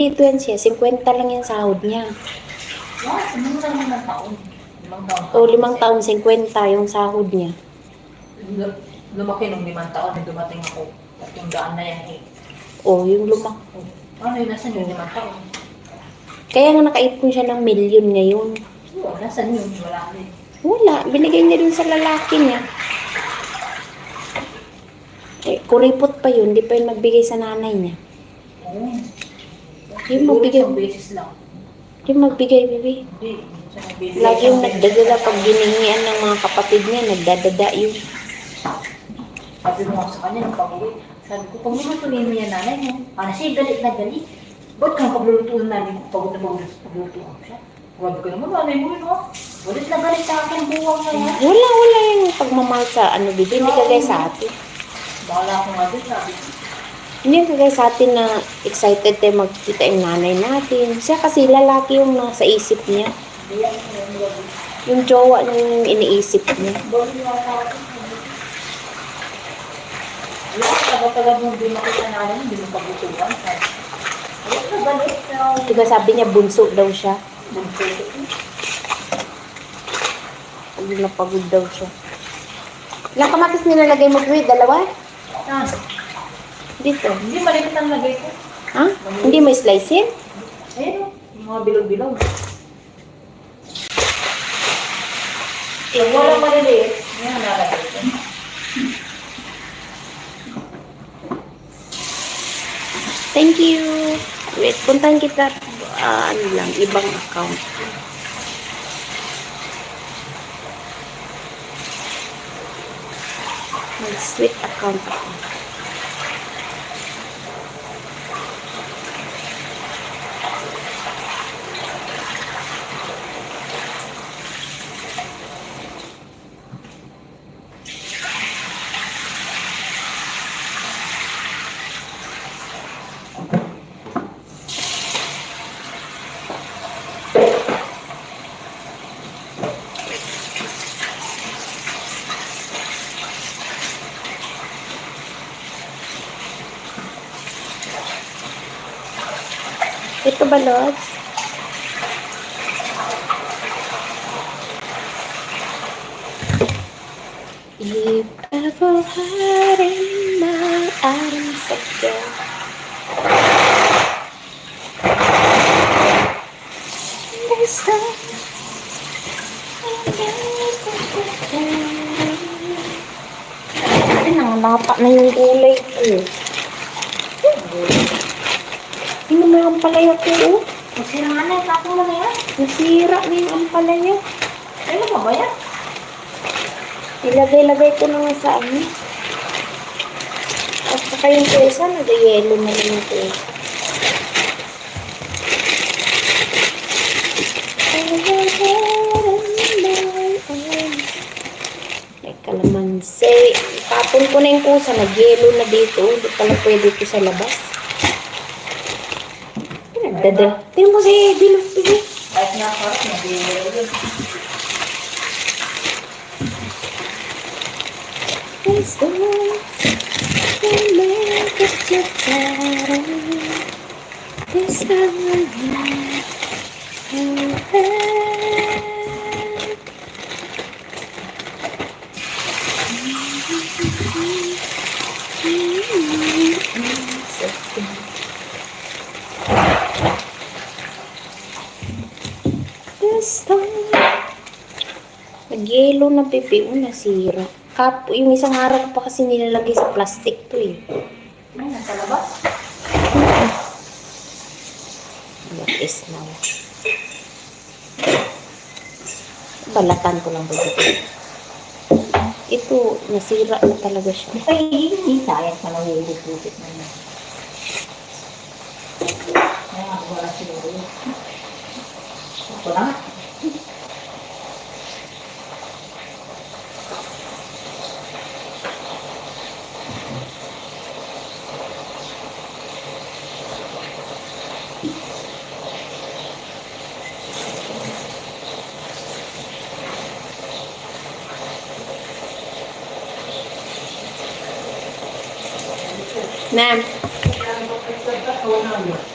Dito yan siya, 50 lang yung sahod niya. Wow, sumula naman ng taon. 5 taon. O 5 taon, 50 yung sahod niya. Lumaki nung 5 taon na dumating ako. At yung daan na yan eh. O, yung lumak. Ano yun, nasan yung 5 taon? Kaya nga nakaipon siya ng milyon ngayon. Oo, nasan yun? Wala rin. Wala, binigay niya dun sa lalaki niya. Eh, kuripot pa yun, di pa yun magbigay sa nanay niya. Oo. Yung Siguro magbigay, isang beses lang. yung magbigay, bibi. Hindi. Siya nagbibigay Lagi yung isang beses nagdadala lang. pag giningian ng mga kapatid niya, nagdadada yun. Sabi mo ako sa kanya nung pag-uwi. Sabi ko, pag lulutuin mo yan nanay mo, kasi galit na galit. Ba't kang paglulutuin nanay mo? Pagod na paglulutuin ko siya. Grabe ka naman, nanay mo yun, oh. Galit na galit sa akin, buwang na yan. Wala yung pagmamahal sa ano, bibi. Hindi kagaya sa atin. Bahala ako nga din, sabi ko. Hindi kagaya sa atin na excited tayo magkita yung nanay natin. Siya kasi lalaki yung nasa isip niya. Hindi yan, gabi. Yung jowa niya yung iniisip niya. Ba't yung mga tao? Wala, taga-taga mo din makita nanay mo, hindi mo paglutuan. Galit na galit. Diba sabi niya bunso daw siya. Bunso ko. Pagod na pagod daw siya. Ilang kamatis nilalagay mo, Chloe? 2? Ah, Dito. hindi maliit ang lagay ko. Ha? Hindi may slice in? Ayun, oh, yung mga bilog-bilog. Kung walang maliliit, yan ang nalagay ko. Thank you. Wait, puntahan kita. Ano lang, ibang account. May sweet account ako. Ito ba, Lods? If ever had in my arms again. Basta ay, nangalapa na yung gulay ko. Hindi mo yung ampalaya ko, oh. Kasi nga na, tapos mo na yan. Nasira na yung ampalaya. Ano ba ba yan? Ilagay-lagay ko na nga sa ano. At saka yung pesa, nag-yellow na rin yung pesa. May kalamansi. Tapon ko na yung kusa, nag-yellow na dito. Hindi pala pwede ito sa labas. Nagdada. Tingnan mo si Bilog, Bilog. Kahit nga parang nabibiro yun. It's the one that make it your better. It's the one you have. This time, nag-yellow na PPO, nasira. Yung isang araw ko pa kasi nilalagay sa plastic to eh. Ay, nasa labas. What is now? Balatan ko lang ba dito? Ito, nasira na talaga siya. Ay, hindi. Sayang pa nahuhulog-hulog na yan. Ay, wala siguro yun. Ako na nga. Ma'am.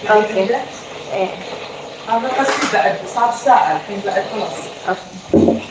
اوكي. ايه. هذا بس بعد صار ساعة الحين بعد خلاص. اوكي.